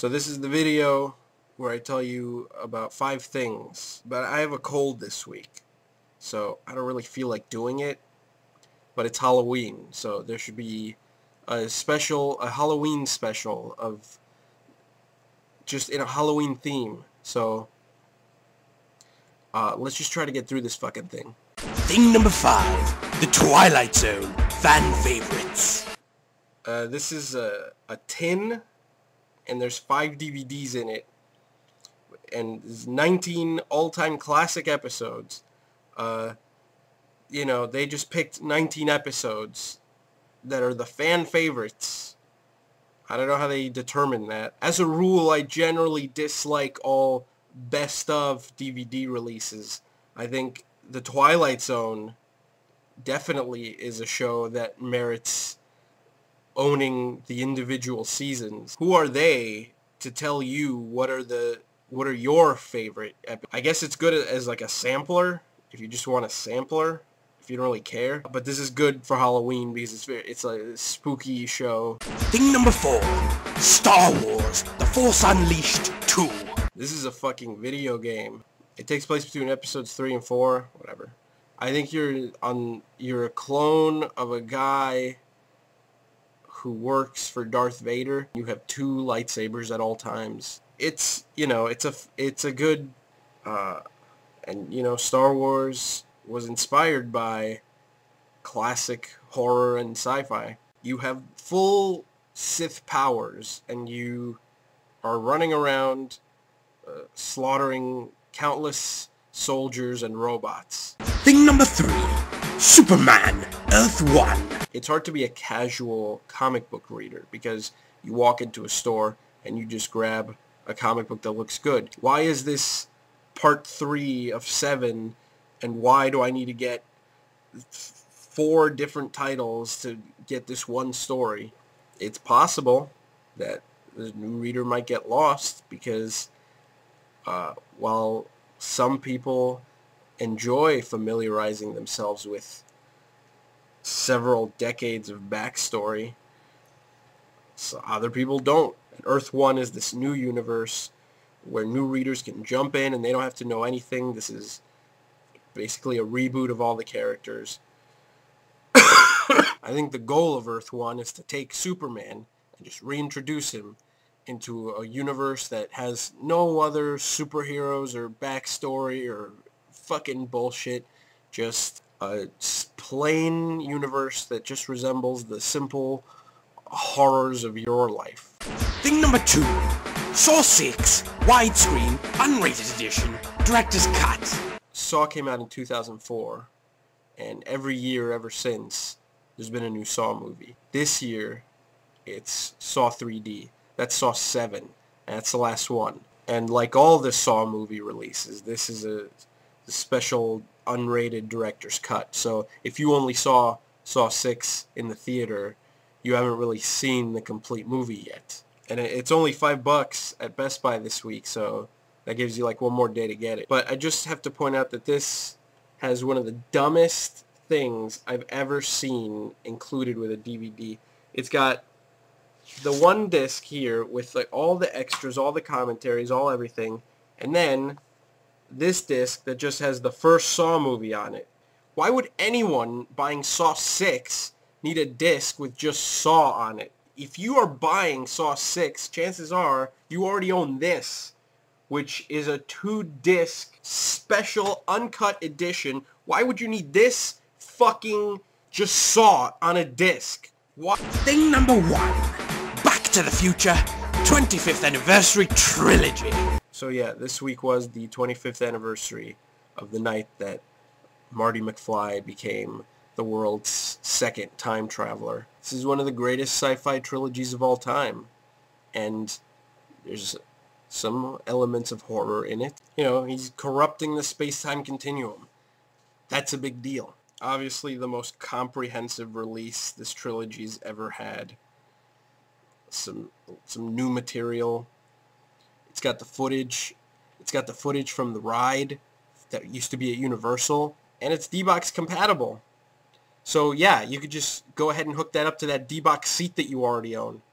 So this is the video where I tell you about 5 things, but I have a cold this week, so I don't really feel like doing it, but it's Halloween, so there should be a Halloween special of just in a Halloween theme. So let's just try to get through this fucking thing. Thing number 5, The Twilight Zone, fan favorites. This is a tin, and there's 5 DVDs in it, and there's 19 all-time classic episodes. You know, they just picked 19 episodes that are the fan favorites. I don't know how they determine that. As a rule, I generally dislike all best of DVD releases. I think The Twilight Zone definitely is a show that merits owning the individual seasons. Who are they to tell you what are your favorite I guess it's good as like a sampler, if you just want a sampler, if you don't really care. But this is good for Halloween because it's a spooky show. Thing number 4, Star Wars, The Force Unleashed 2. This is a fucking video game. It takes place between episodes 3 and 4, whatever. I think you're a clone of a guy who works for Darth Vader. You have 2 lightsabers at all times. It's, you know, it's a good, and you know, Star Wars was inspired by classic horror and sci-fi. You have full Sith powers, and you are running around slaughtering countless soldiers and robots. Thing number 3, Superman, Earth 1. It's hard to be a casual comic book reader because you walk into a store and you just grab a comic book that looks good. Why is this part 3 of 7, and why do I need to get 4 different titles to get this one story? It's possible that the new reader might get lost because while some people enjoy familiarizing themselves with several decades of backstory, so other people don't. Earth 1 is this new universe where new readers can jump in and they don't have to know anything. This is basically a reboot of all the characters. I think the goal of Earth 1 is to take Superman and just reintroduce him into a universe that has no other superheroes or backstory or fucking bullshit. Just a plain universe that just resembles the simple horrors of your life. Thing number 2, Saw 6, widescreen, unrated edition, director's cut. Saw came out in 2004, and every year ever since, there's been a new Saw movie. This year, it's Saw 3D. That's Saw 7, and that's the last one. And like all the Saw movie releases, this is a special unrated director's cut. So if you only saw Saw 6 in the theater, you haven't really seen the complete movie yet. And it's only $5 at Best Buy this week, so that gives you like one more day to get it. But I just have to point out that this has one of the dumbest things I've ever seen included with a DVD. It's got the one disc here with like all the extras, all the commentaries, all everything, and then this disc that just has the first Saw movie on it. Why would anyone buying Saw 6 need a disc with just Saw on it? If you are buying Saw 6, chances are you already own this, which is a 2-disc special uncut edition. Why would you need this fucking just Saw on a disc? What? Thing number 1, Back to the Future, 25th Anniversary Trilogy. So yeah, this week was the 25th anniversary of the night that Marty McFly became the world's second time traveler. This is one of the greatest sci-fi trilogies of all time, and there's some elements of horror in it. You know, he's corrupting the space-time continuum. That's a big deal. Obviously the most comprehensive release this trilogy's ever had. Some new material. It's got the footage. It's got the footage from the ride that used to be at Universal, and it's D-Box compatible. So yeah, you could just go ahead and hook that up to that D-Box seat that you already own.